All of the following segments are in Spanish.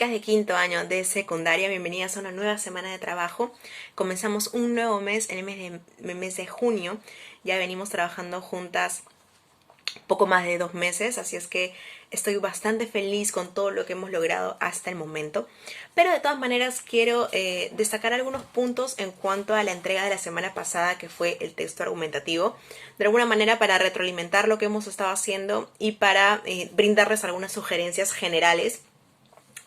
chicas de quinto año de secundaria, bienvenidas a una nueva semana de trabajo. Comenzamos un nuevo mes, en el mes de junio. Ya venimos trabajando juntas poco más de 2 meses, así es que estoy bastante feliz con todo lo que hemos logrado hasta el momento. Pero de todas maneras quiero destacar algunos puntos en cuanto a la entrega de la semana pasada, que fue el texto argumentativo, de alguna manera para retroalimentar lo que hemos estado haciendo y para brindarles algunas sugerencias generales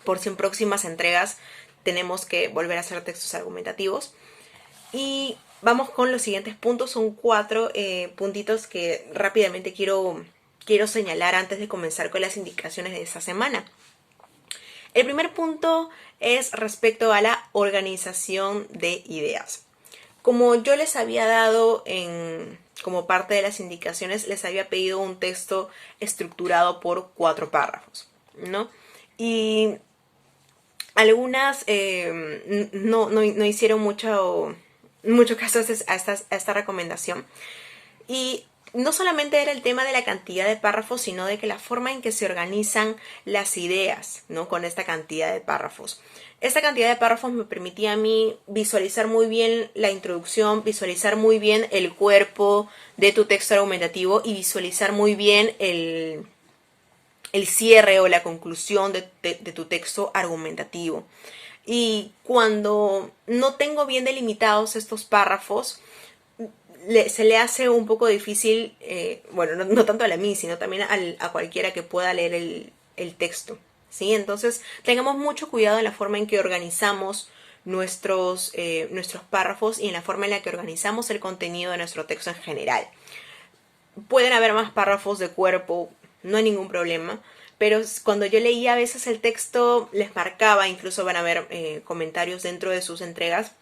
por si en próximas entregas tenemos que volver a hacer textos argumentativos. Y vamos con los siguientes puntos. Son 4 puntitos que rápidamente quiero señalar antes de comenzar con las indicaciones de esta semana. El primer punto es respecto a la organización de ideas. Como yo les había dado como parte de las indicaciones, les había pedido un texto estructurado por 4 párrafos, ¿no? Y algunas no hicieron mucho caso a esta recomendación. Y no solamente era el tema de la cantidad de párrafos, sino de que la forma en que se organizan las ideas, ¿no? Con esta cantidad de párrafos. Esta cantidad de párrafos me permitía a mí visualizar muy bien la introducción, visualizar muy bien el cuerpo de tu texto argumentativo y visualizar muy bien el cierre o la conclusión de tu texto argumentativo. Y cuando no tengo bien delimitados estos párrafos, se le hace un poco difícil, bueno, no tanto a mí, sino también a cualquiera que pueda leer el texto, ¿sí? Entonces, tengamos mucho cuidado en la forma en que organizamos nuestros párrafos y en la forma en la que organizamos el contenido de nuestro texto en general. Pueden haber más párrafos de cuerpo, no hay ningún problema, pero cuando yo leía a veces el texto les marcaba, incluso van a ver comentarios dentro de sus entregas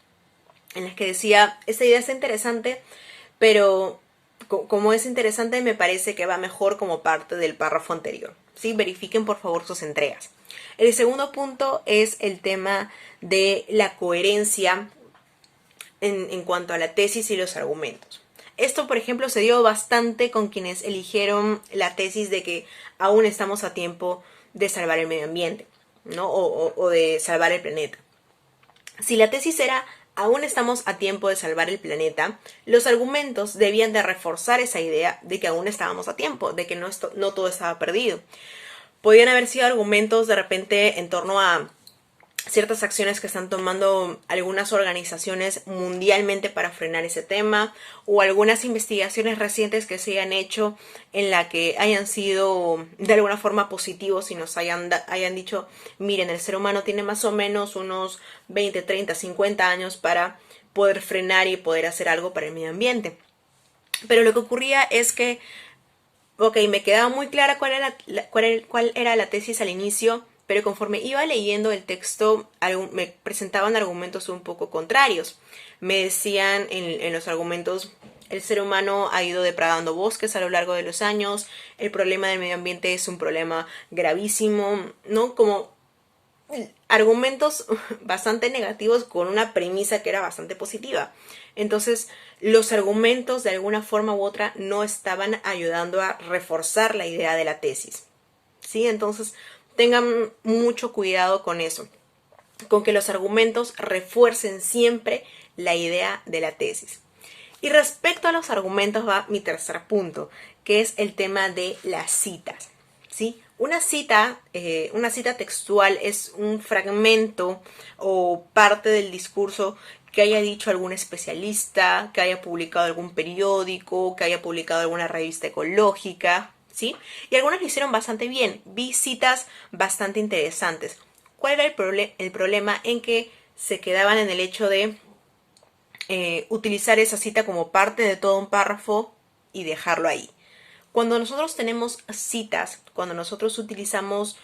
en las que decía, esta idea está interesante, pero como es interesante me parece que va mejor como parte del párrafo anterior, ¿sí? Verifiquen por favor sus entregas. El segundo punto es el tema de la coherencia en cuanto a la tesis y los argumentos. Esto, por ejemplo, se dio bastante con quienes eligieron la tesis de que aún estamos a tiempo de salvar el medio ambiente, ¿no? O de salvar el planeta. Si la tesis era aún estamos a tiempo de salvar el planeta, los argumentos debían de reforzar esa idea de que aún estábamos a tiempo, de que no todo estaba perdido. Podían haber sido argumentos de repente en torno a ciertas acciones que están tomando algunas organizaciones mundialmente para frenar ese tema, o algunas investigaciones recientes que se hayan hecho en la que hayan sido de alguna forma positivos y nos hayan dicho, miren, el ser humano tiene más o menos unos 20, 30, 50 años para poder frenar y poder hacer algo para el medio ambiente. Pero lo que ocurría es que, ok, me quedaba muy clara cuál era la tesis al inicio, pero conforme iba leyendo el texto me presentaban argumentos un poco contrarios. Me decían en los argumentos, el ser humano ha ido depredando bosques a lo largo de los años, el problema del medio ambiente es un problema gravísimo, ¿no? Como argumentos bastante negativos con una premisa que era bastante positiva. Entonces, los argumentos de alguna forma u otra no estaban ayudando a reforzar la idea de la tesis, ¿sí? Entonces, tengan mucho cuidado con eso, con que los argumentos refuercen siempre la idea de la tesis. Y respecto a los argumentos va mi tercer punto, que es el tema de las citas, ¿sí? Una cita textual es un fragmento o parte del discurso que haya dicho algún especialista, que haya publicado algún periódico, que haya publicado alguna revista ecológica, ¿sí? Y algunos lo hicieron bastante bien. Vi citas bastante interesantes. ¿Cuál era el problema? En que se quedaban en el hecho de utilizar esa cita como parte de todo un párrafo y dejarlo ahí. Cuando nosotros tenemos citas, cuando nosotros utilizamos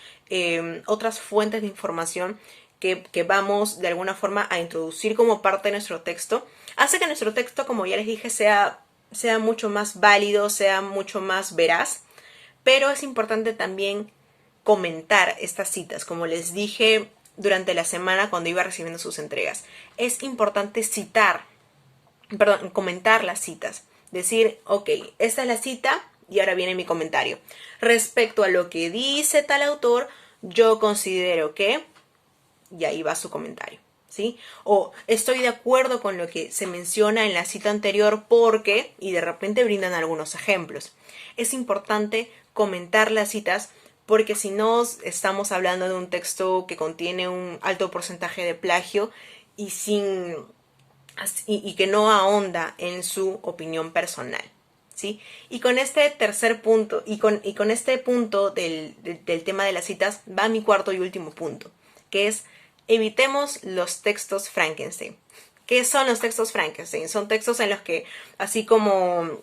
otras fuentes de información que vamos de alguna forma a introducir como parte de nuestro texto, hace que nuestro texto, como ya les dije, sea mucho más válido, sea mucho más veraz. Pero es importante también comentar estas citas, como les dije durante la semana cuando iba recibiendo sus entregas. Es importante comentar las citas. Decir, ok, esta es la cita y ahora viene mi comentario. Respecto a lo que dice tal autor, yo considero que y ahí va su comentario, ¿sí? O estoy de acuerdo con lo que se menciona en la cita anterior porque, y de repente brindan algunos ejemplos. Es importante comentar las citas porque si no estamos hablando de un texto que contiene un alto porcentaje de plagio y sin y que no ahonda en su opinión personal, ¿sí? Y con este tercer punto y con este punto del tema de las citas va mi cuarto y último punto, que es evitemos los textos Frankenstein. ¿Qué son los textos Frankenstein? Son textos en los que, así como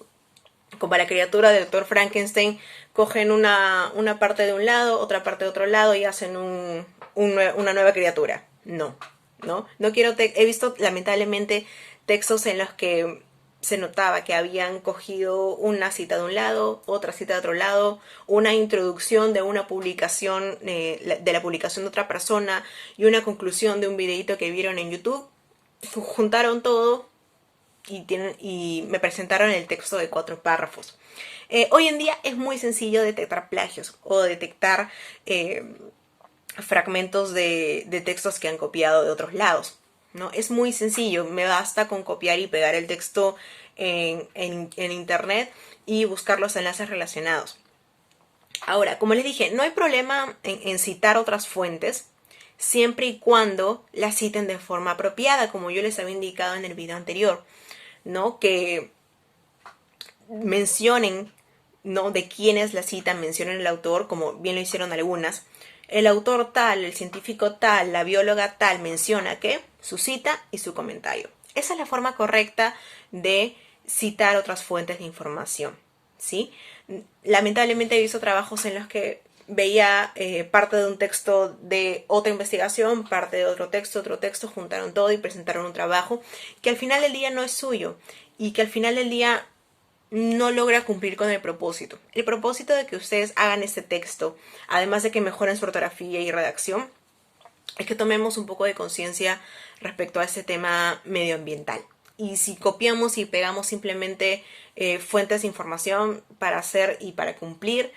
la criatura del doctor Frankenstein, cogen una parte de un lado, otra parte de otro lado y hacen una nueva criatura. No quiero, he visto lamentablemente textos en los que se notaba que habían cogido una cita de un lado, otra cita de otro lado, una introducción de una publicación, de la publicación de otra persona y una conclusión de un videito que vieron en YouTube. Juntaron todo y me presentaron el texto de 4 párrafos. Hoy en día es muy sencillo detectar plagios o detectar fragmentos de textos que han copiado de otros lados, ¿no? Es muy sencillo, me basta con copiar y pegar el texto en internet y buscar los enlaces relacionados. Ahora, como les dije, no hay problema en citar otras fuentes, siempre y cuando las citen de forma apropiada, como yo les había indicado en el video anterior, ¿no? Que mencionen, ¿no?, de quién es la cita, mencionen el autor, como bien lo hicieron algunas. El autor tal, el científico tal, la bióloga tal menciona que su cita y su comentario. Esa es la forma correcta de citar otras fuentes de información, ¿sí? Lamentablemente he visto trabajos en los que veía parte de un texto de otra investigación, parte de otro texto, juntaron todo y presentaron un trabajo que al final del día no es suyo y que al final del día no logra cumplir con el propósito. El propósito de que ustedes hagan este texto, además de que mejoren su ortografía y redacción, es que tomemos un poco de conciencia respecto a este tema medioambiental. Y si copiamos y pegamos simplemente fuentes de información para hacer y para cumplir,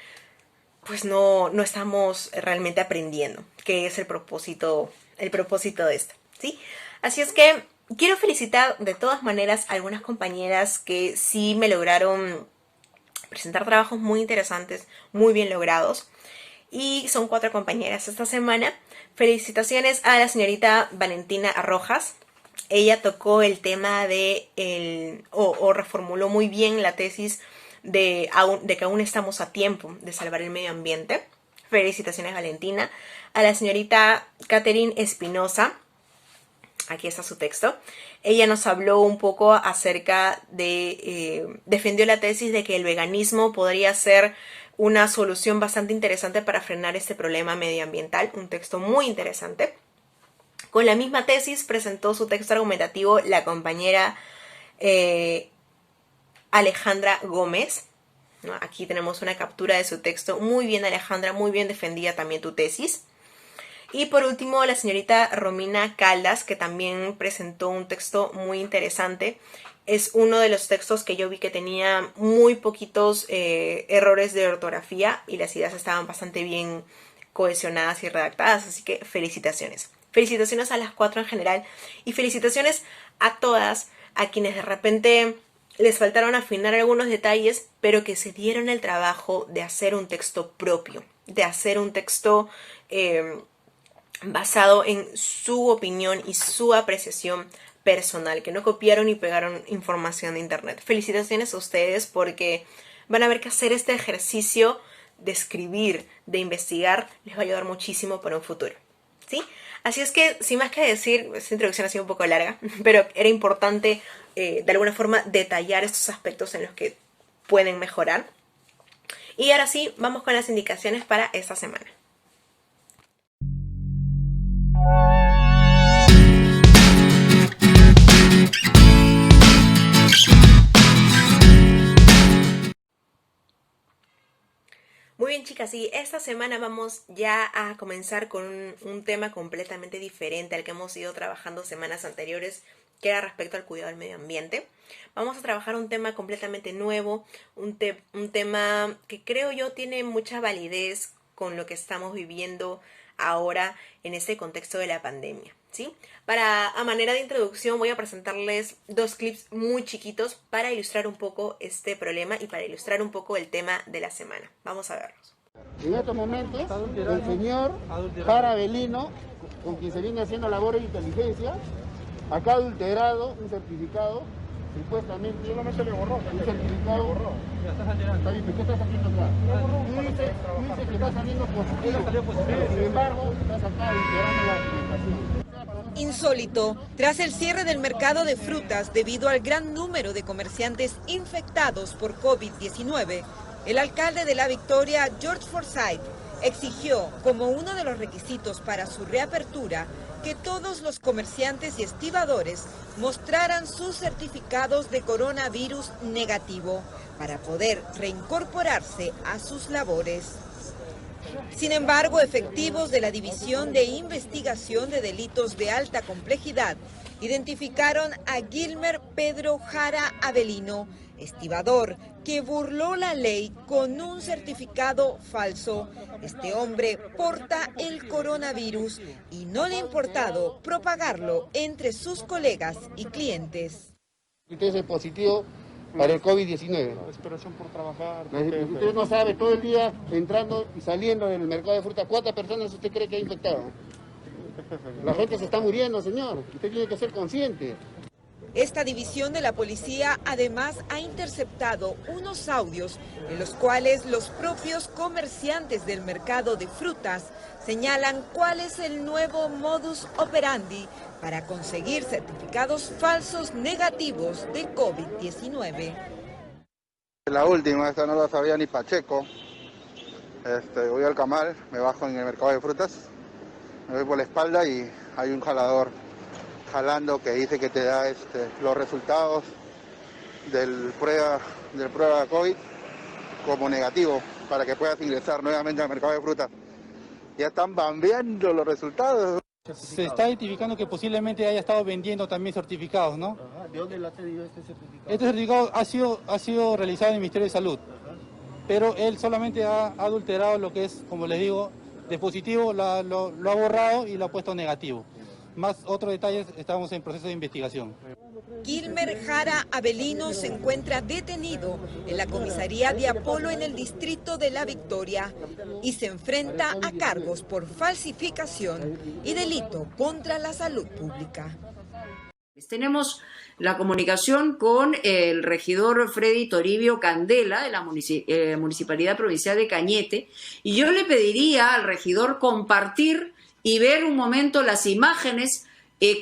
pues no estamos realmente aprendiendo, que es el propósito de esto, ¿sí? Así es que quiero felicitar de todas maneras a algunas compañeras que sí me lograron presentar trabajos muy interesantes, muy bien logrados. Y son 4 compañeras esta semana. Felicitaciones a la señorita Valentina Rojas. Ella tocó el tema o reformuló muy bien la tesis de que aún estamos a tiempo de salvar el medio ambiente. Felicitaciones, Valentina. A la señorita Catherine Espinosa. Aquí está su texto. Ella nos habló un poco acerca defendió la tesis de que el veganismo podría ser una solución bastante interesante para frenar este problema medioambiental. Un texto muy interesante. Con la misma tesis presentó su texto argumentativo la compañera Alejandra Gómez, ¿no? Aquí tenemos una captura de su texto. Muy bien, Alejandra, muy bien defendida también tu tesis. Y por último, la señorita Romina Caldas, que también presentó un texto muy interesante. Es uno de los textos que yo vi que tenía muy poquitos errores de ortografía y las ideas estaban bastante bien cohesionadas y redactadas, así que felicitaciones. Felicitaciones a las 4 en general y felicitaciones a todas, a quienes de repente les faltaron afinar algunos detalles, pero que se dieron el trabajo de hacer un texto propio, de hacer un texto basado en su opinión y su apreciación personal, que no copiaron y pegaron información de internet. Felicitaciones a ustedes porque van a ver que hacer este ejercicio de escribir, de investigar, les va a ayudar muchísimo para un futuro, ¿sí? Así es que, sin más que decir, esta introducción ha sido un poco larga, pero era importante de alguna forma detallar estos aspectos en los que pueden mejorar. Y ahora sí, vamos con las indicaciones para esta semana. Muy bien, chicas, y esta semana vamos ya a comenzar con un tema completamente diferente al que hemos ido trabajando semanas anteriores, que era respecto al cuidado del medio ambiente. Vamos a trabajar un tema completamente nuevo, un tema que creo yo tiene mucha validez con lo que estamos viviendo ahora en este contexto de la pandemia, ¿sí? A manera de introducción voy a presentarles dos clips muy chiquitos para ilustrar un poco este problema y para ilustrar un poco el tema de la semana. Vamos a verlos. En estos momentos, el señor Jara Avelino, con quien se viene haciendo labores de inteligencia, acá ha adulterado un certificado, supuestamente, solamente le borró, un certificado, borró. Ya estás alterando. Está bien, ¿qué estás haciendo acá? Dice que está saliendo positivo, sin embargo, estás acá adulterando la documentación. Insólito, tras el cierre del mercado de frutas debido al gran número de comerciantes infectados por COVID-19, el alcalde de La Victoria, George Forsyth, exigió como uno de los requisitos para su reapertura que todos los comerciantes y estibadores mostraran sus certificados de coronavirus negativo para poder reincorporarse a sus labores. Sin embargo, efectivos de la División de Investigación de Delitos de Alta Complejidad identificaron a Gilmer Pedro Jara Avelino, estibador, que burló la ley con un certificado falso. Este hombre porta el coronavirus y no le ha importado propagarlo entre sus colegas y clientes. Usted es positivo para el COVID-19. Desesperación por trabajar. Usted no sabe, todo el día entrando y saliendo del mercado de fruta, ¿cuántas personas usted cree que ha infectado? La gente se está muriendo, señor. Usted tiene que ser consciente. Esta división de la policía además ha interceptado unos audios en los cuales los propios comerciantes del mercado de frutas señalan cuál es el nuevo modus operandi para conseguir certificados falsos negativos de COVID-19. La última, esta no la sabía ni Pacheco. Voy al Camal, me bajo en el mercado de frutas, me voy por la espalda y hay un jalador jalando que dice que te da los resultados del prueba COVID como negativo para que puedas ingresar nuevamente al mercado de frutas. Ya están bambeando los resultados. Se está identificando que posiblemente haya estado vendiendo también certificados, ¿no? Ajá. ¿De dónde le ha cedido este certificado? Este certificado ha sido realizado en el Ministerio de Salud, pero él solamente ha adulterado lo que es, como les digo, de positivo lo ha borrado y lo ha puesto negativo. Más otros detalles, estamos en proceso de investigación. Gilmer Jara Avelino se encuentra detenido en la comisaría de Apolo en el distrito de La Victoria y se enfrenta a cargos por falsificación y delito contra la salud pública. Tenemos la comunicación con el regidor Freddy Toribio Candela de la Municipalidad Provincial de Cañete, y yo le pediría al regidor compartir y ver un momento las imágenes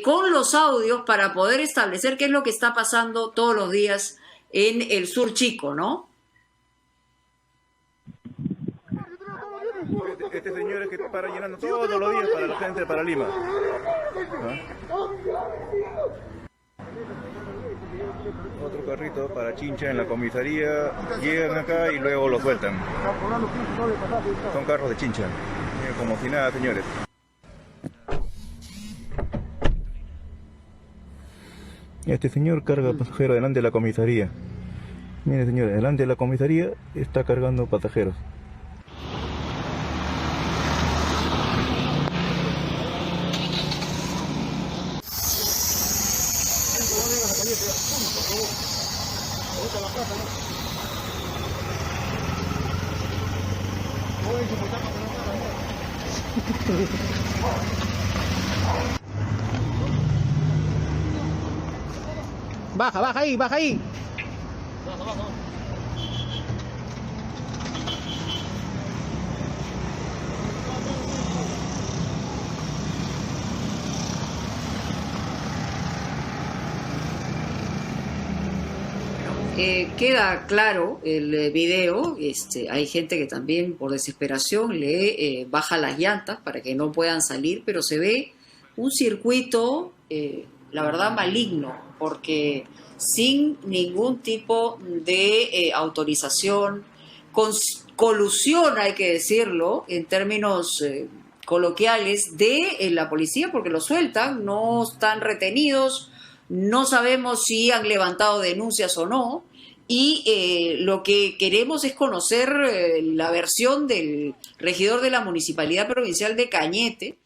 con los audios para poder establecer qué es lo que está pasando todos los días en el Sur Chico, ¿no? Este señor es que para llenando todos los días para la gente de Paralima. Otro carrito para Chincha en la comisaría, llegan acá y luego lo sueltan. Son carros de Chincha, como si nada, señores. Este señor carga pasajeros delante de la comisaría. Mire, señor, delante de la comisaría está cargando pasajeros. Baja ahí, baja ahí. Queda claro el video, hay gente que también por desesperación le baja las llantas para que no puedan salir, pero se ve un circuito, la verdad, maligno, porque sin ningún tipo de autorización, con colusión, hay que decirlo, en términos coloquiales, de la policía, porque lo sueltan, no están retenidos, no sabemos si han levantado denuncias o no, y lo que queremos es conocer la versión del regidor de la Municipalidad Provincial de Cañete.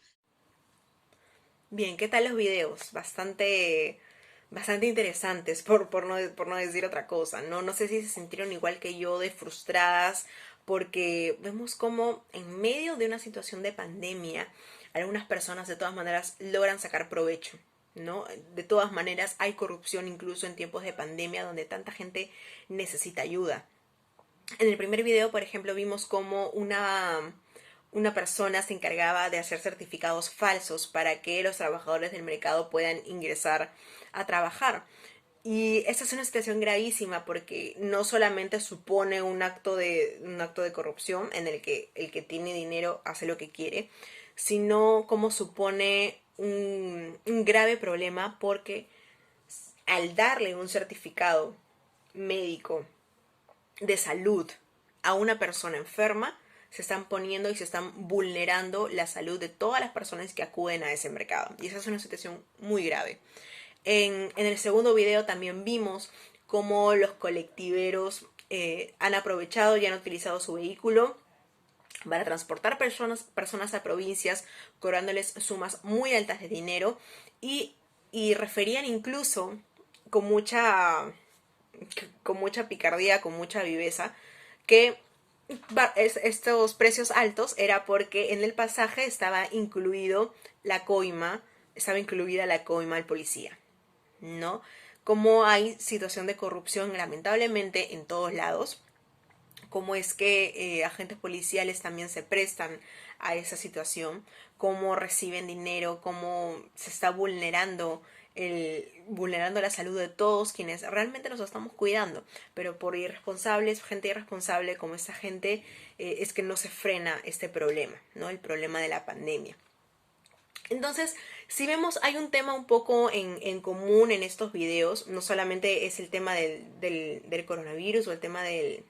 Bien, ¿qué tal los videos? Bastante interesantes, por no decir otra cosa, ¿no? No sé si se sintieron igual que yo de frustradas, porque vemos como en medio de una situación de pandemia, algunas personas de todas maneras logran sacar provecho, ¿no? De todas maneras hay corrupción incluso en tiempos de pandemia donde tanta gente necesita ayuda. En el primer video, por ejemplo, vimos como una persona se encargaba de hacer certificados falsos para que los trabajadores del mercado puedan ingresar a trabajar. Y esta es una situación gravísima porque no solamente supone un acto de corrupción en el que el que tiene dinero hace lo que quiere, sino como supone un grave problema porque al darle un certificado médico de salud a una persona enferma, se están poniendo y se están vulnerando la salud de todas las personas que acuden a ese mercado. Y esa es una situación muy grave. En el segundo video también vimos cómo los colectiveros han aprovechado y han utilizado su vehículo para transportar personas a provincias, cobrándoles sumas muy altas de dinero y referían incluso con mucha picardía, con mucha viveza, que estos precios altos era porque en el pasaje estaba incluida la coima al policía, ¿no? Como hay situación de corrupción lamentablemente en todos lados, cómo es que agentes policiales también se prestan a esa situación, cómo reciben dinero, cómo se está vulnerando la salud de todos quienes realmente nos estamos cuidando, pero por irresponsables, gente irresponsable como esta gente, es que no se frena este problema, ¿no? El problema de la pandemia. Entonces, si vemos, hay un tema un poco en común en estos videos, no solamente es el tema del coronavirus o el tema del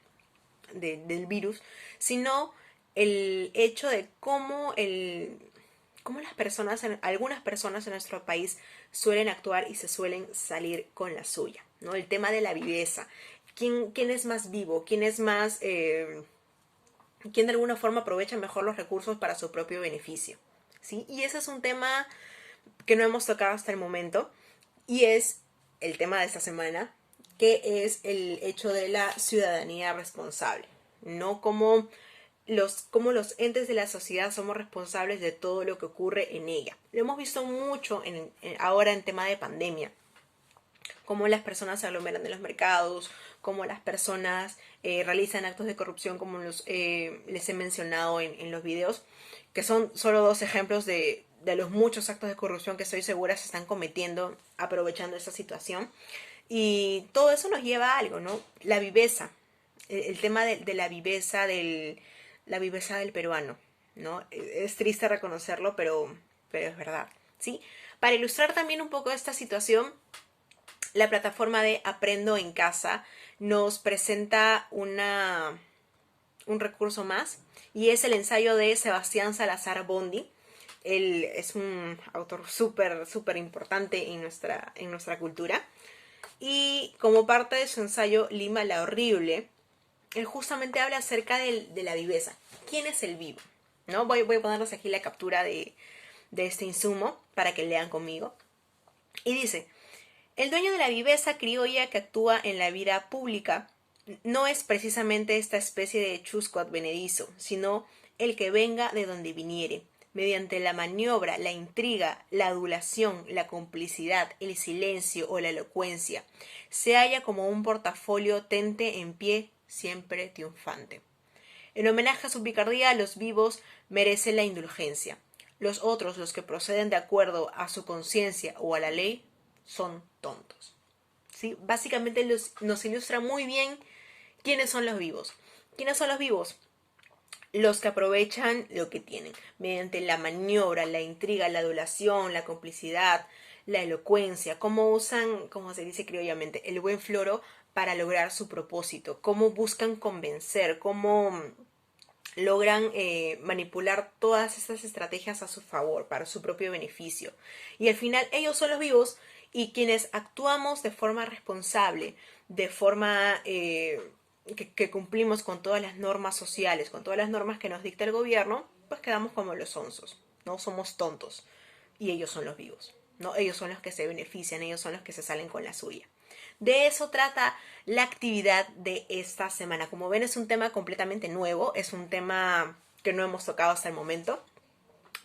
virus, sino el hecho de cómo algunas personas en nuestro país suelen actuar y se suelen salir con la suya, ¿no? El tema de la viveza. ¿Quién es más vivo? ¿Quién es más... quién de alguna forma aprovecha mejor los recursos para su propio beneficio? ¿Sí? Y ese es un tema que no hemos tocado hasta el momento y es el tema de esta semana, que es el hecho de la ciudadanía responsable, ¿no? Como los entes de la sociedad somos responsables de todo lo que ocurre en ella. Lo hemos visto mucho ahora en tema de pandemia, cómo las personas se aglomeran en los mercados, cómo las personas realizan actos de corrupción, como les he mencionado en los videos, que son solo dos ejemplos de los muchos actos de corrupción que estoy segura se están cometiendo aprovechando esta situación. Y todo eso nos lleva a algo, ¿no? La viveza, el tema de la viveza del peruano, ¿no? Es triste reconocerlo, pero es verdad, ¿sí? Para ilustrar también un poco esta situación, la plataforma de Aprendo en Casa nos presenta un recurso más y es el ensayo de Sebastián Salazar Bondy. Él es un autor súper importante en nuestra cultura. Y como parte de su ensayo Lima la Horrible, él justamente habla acerca de la viveza. ¿Quién es el vivo? ¿No? Voy a ponerles aquí la captura de este insumo para que lean conmigo. Y dice: el dueño de la viveza criolla que actúa en la vida pública no es precisamente esta especie de chusco advenedizo, sino el que venga de donde viniere, mediante la maniobra, la intriga, la adulación, la complicidad, el silencio o la elocuencia, se halla como un portafolio tente en pie, siempre triunfante. En homenaje a su picardía, los vivos merecen la indulgencia. Los otros, los que proceden de acuerdo a su conciencia o a la ley, son tontos. ¿Sí? Básicamente nos ilustra muy bien quiénes son los vivos. ¿Quiénes son los vivos? Los que aprovechan lo que tienen, mediante la maniobra, la intriga, la adulación, la complicidad, la elocuencia, cómo usan, como se dice criollamente, el buen floro para lograr su propósito, cómo buscan convencer, cómo logran manipular todas estas estrategias a su favor, para su propio beneficio. Y al final ellos son los vivos Y quienes actuamos de forma responsable, de forma que cumplimos con todas las normas sociales, con todas las normas que nos dicta el gobierno, pues quedamos como los sonsos, ¿no? Somos tontos y ellos son los vivos, ¿no? Ellos son los que se benefician, ellos son los que se salen con la suya. De eso trata la actividad de esta semana. Como ven, es un tema completamente nuevo, es un tema que no hemos tocado hasta el momento,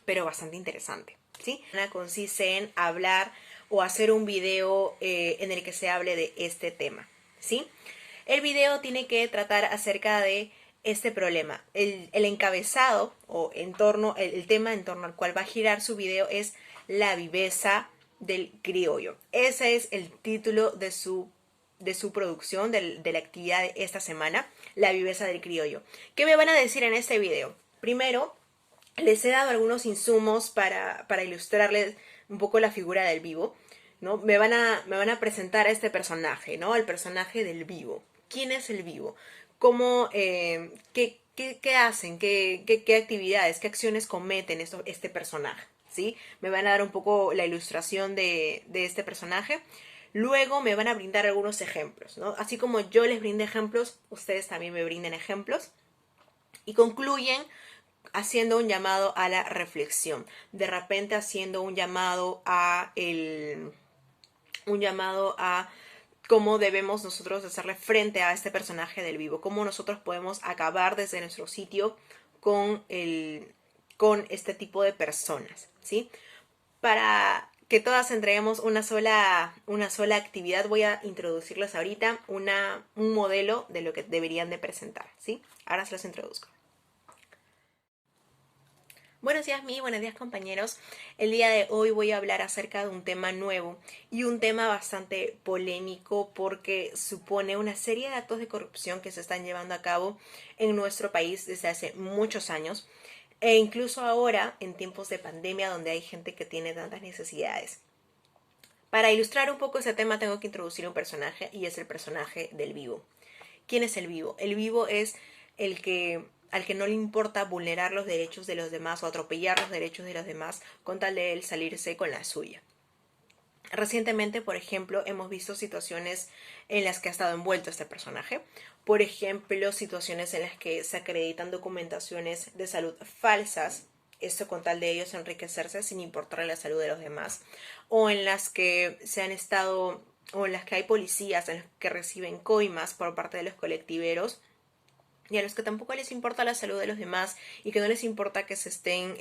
pero bastante interesante, ¿sí? Consiste en hablar o hacer un video en el que se hable de este tema, ¿sí? El video tiene que tratar acerca de este problema. El encabezado o el tema en torno al cual va a girar su video es la viveza del criollo. Ese es el título de su producción, de la actividad de esta semana, la viveza del criollo. ¿Qué me van a decir en este video? Primero, les he dado algunos insumos para ilustrarles un poco la figura del vivo, ¿no? Me van a presentar a este personaje, ¿no? El personaje del vivo. ¿Quién es el vivo? ¿Cómo, qué hacen? ¿Qué actividades, qué acciones cometen este personaje? ¿Sí? Me van a dar un poco la ilustración de este personaje. Luego me van a brindar algunos ejemplos, ¿no? Así como yo les brindé ejemplos, ustedes también me brinden ejemplos. Y concluyen haciendo un llamado a la reflexión. De repente haciendo un llamado a cómo debemos nosotros hacerle frente a este personaje del vivo. Cómo nosotros podemos acabar desde nuestro sitio con este tipo de personas, ¿sí? Para que todas entreguemos una sola actividad, voy a introducirles ahorita un modelo de lo que deberían de presentar, ¿sí? Ahora se los introduzco. Buenos días, buenos días, compañeros. El día de hoy voy a hablar acerca de un tema nuevo y un tema bastante polémico porque supone una serie de actos de corrupción que se están llevando a cabo en nuestro país desde hace muchos años e incluso ahora en tiempos de pandemia donde hay gente que tiene tantas necesidades. Para ilustrar un poco ese tema tengo que introducir un personaje y es el personaje del vivo. ¿Quién es el vivo? El vivo es al que no le importa vulnerar los derechos de los demás o atropellar los derechos de los demás con tal de él salirse con la suya. Recientemente, por ejemplo, hemos visto situaciones en las que ha estado envuelto este personaje. Por ejemplo, situaciones en las que se acreditan documentaciones de salud falsas, esto con tal de ellos enriquecerse sin importarle la salud de los demás, o en las que hay policías en los que reciben coimas por parte de los colectiveros, y a los que tampoco les importa la salud de los demás y que no les importa que se estén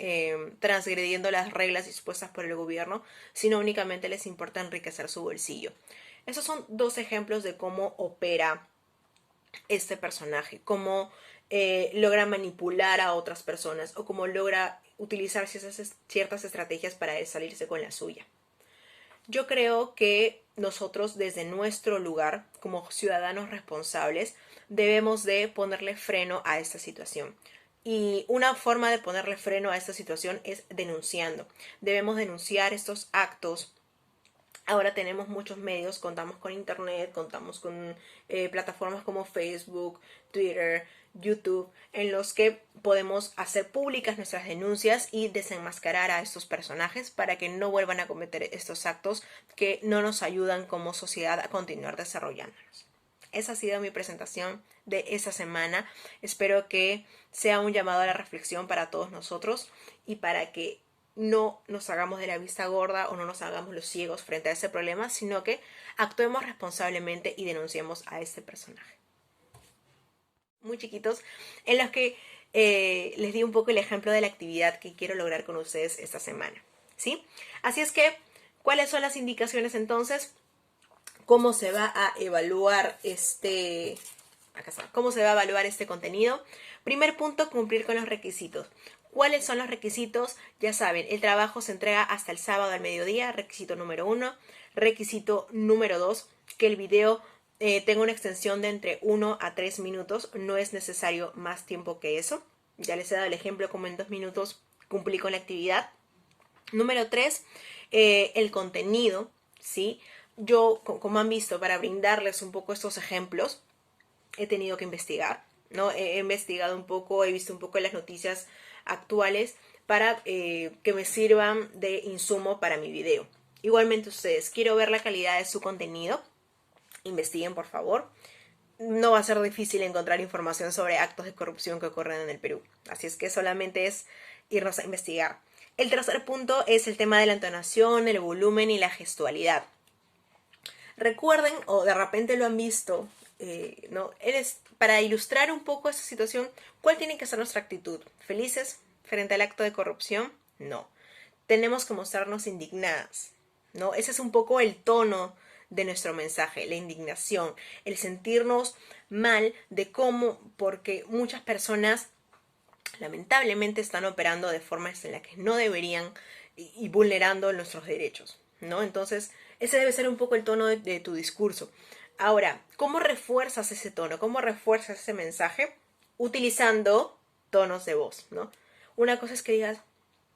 transgrediendo las reglas dispuestas por el gobierno, sino únicamente les importa enriquecer su bolsillo. Esos son dos ejemplos de cómo opera este personaje, cómo logra manipular a otras personas o cómo logra utilizar ciertas estrategias para salirse con la suya. Yo creo que nosotros desde nuestro lugar, como ciudadanos responsables, debemos de ponerle freno a esta situación. Y una forma de ponerle freno a esta situación es denunciando. Debemos denunciar estos actos. Ahora tenemos muchos medios, contamos con internet, contamos con plataformas como Facebook, Twitter, YouTube, en los que podemos hacer públicas nuestras denuncias y desenmascarar a estos personajes para que no vuelvan a cometer estos actos que no nos ayudan como sociedad a continuar desarrollándonos. Esa ha sido mi presentación de esta semana. Espero que sea un llamado a la reflexión para todos nosotros y para que no nos hagamos de la vista gorda o no nos hagamos los ciegos frente a ese problema, sino que actuemos responsablemente y denunciemos a este personaje. Muy chiquitos, en los que les di un poco el ejemplo de la actividad que quiero lograr con ustedes esta semana, ¿sí? Así es que, ¿cuáles son las indicaciones entonces? ¿Cómo se va a evaluar cómo se va a evaluar este contenido? Primer punto, cumplir con los requisitos. ¿Cuáles son los requisitos? Ya saben, el trabajo se entrega hasta el sábado al mediodía, requisito número 1. Requisito número 2, que el video tenga una extensión de entre 1 a 3 minutos. No es necesario más tiempo que eso. Ya les he dado el ejemplo como en 2 minutos cumplí con la actividad. Número 3, el contenido, ¿sí? Yo, como han visto, para brindarles un poco estos ejemplos, he tenido que investigar, ¿no? He investigado un poco, he visto un poco las noticias actuales para que me sirvan de insumo para mi video. Igualmente ustedes, quiero ver la calidad de su contenido. Investiguen, por favor. No va a ser difícil encontrar información sobre actos de corrupción que ocurren en el Perú. Así es que solamente es irnos a investigar. El tercer punto es el tema de la entonación, el volumen y la gestualidad. Recuerden, o de repente lo han visto, ¿no? Para ilustrar un poco esta situación, ¿cuál tiene que ser nuestra actitud? ¿Felices frente al acto de corrupción? No. Tenemos que mostrarnos indignadas, ¿no? Ese es un poco el tono de nuestro mensaje, la indignación, el sentirnos mal de cómo, porque muchas personas lamentablemente están operando de formas en las que no deberían y vulnerando nuestros derechos, ¿no? Entonces, ese debe ser un poco el tono de tu discurso. Ahora, ¿cómo refuerzas ese tono? ¿Cómo refuerzas ese mensaje? Utilizando tonos de voz, ¿no? Una cosa es que digas,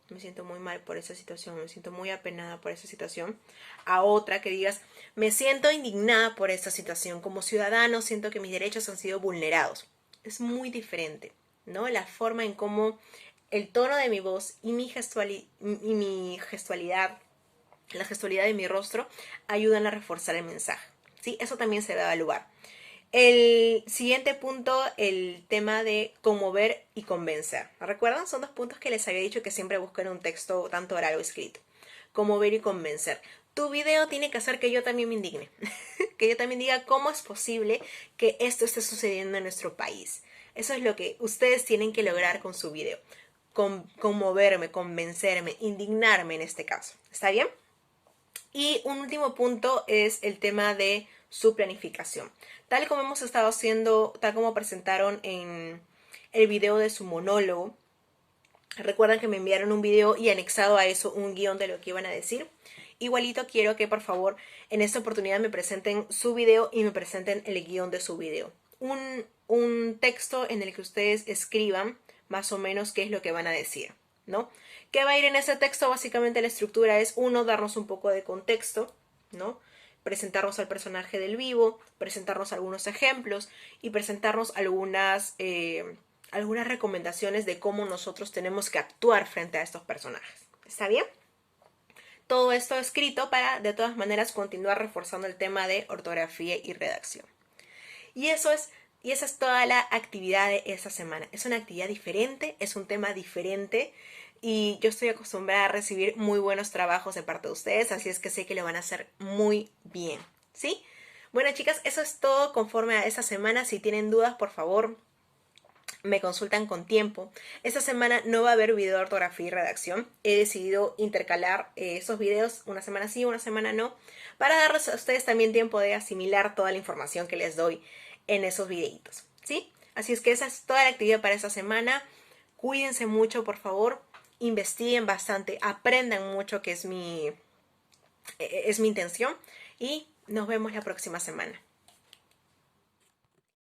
me siento muy mal por esa situación, me siento muy apenada por esa situación. A otra que digas, me siento indignada por esta situación. Como ciudadano siento que mis derechos han sido vulnerados. Es muy diferente, ¿no? La forma en cómo el tono de mi voz y mi gestualidad, la gestualidad de mi rostro, ayudan a reforzar el mensaje, ¿sí? Eso también se va a evaluar. El siguiente punto, el tema de conmover y convencer. ¿Recuerdan? Son 2 puntos que les había dicho que siempre busco en un texto, tanto oral o escrito. Conmover y convencer. Tu video tiene que hacer que yo también me indigne. Que yo también diga cómo es posible que esto esté sucediendo en nuestro país. Eso es lo que ustedes tienen que lograr con su video. Conmoverme, convencerme, indignarme en este caso. ¿Está bien? Y un último punto es el tema de su planificación. Tal como hemos estado haciendo, tal como presentaron en el video de su monólogo. Recuerdan que me enviaron un video y anexado a eso un guión de lo que iban a decir. Igualito quiero que por favor en esta oportunidad me presenten su video y me presenten el guión de su video. Un texto en el que ustedes escriban más o menos qué es lo que van a decir, ¿no? ¿Qué va a ir en ese texto? Básicamente la estructura es, 1, darnos un poco de contexto, ¿no? Presentarnos al personaje del vivo, presentarnos algunos ejemplos y presentarnos algunas recomendaciones de cómo nosotros tenemos que actuar frente a estos personajes. ¿Está bien? Todo esto escrito para, de todas maneras, continuar reforzando el tema de ortografía y redacción. Y esa es toda la actividad de esta semana. Es una actividad diferente, es un tema diferente y yo estoy acostumbrada a recibir muy buenos trabajos de parte de ustedes, así es que sé que lo van a hacer muy bien, ¿sí? Bueno, chicas, eso es todo conforme a esta semana. Si tienen dudas, por favor, me consultan con tiempo. Esta semana no va a haber video de ortografía y redacción. He decidido intercalar esos videos una semana sí, una semana no, para darles a ustedes también tiempo de asimilar toda la información que les doy en esos videitos, ¿sí? Así es que esa es toda la actividad para esta semana. Cuídense mucho, por favor. Investiguen bastante, aprendan mucho, que es mi intención. Y nos vemos la próxima semana.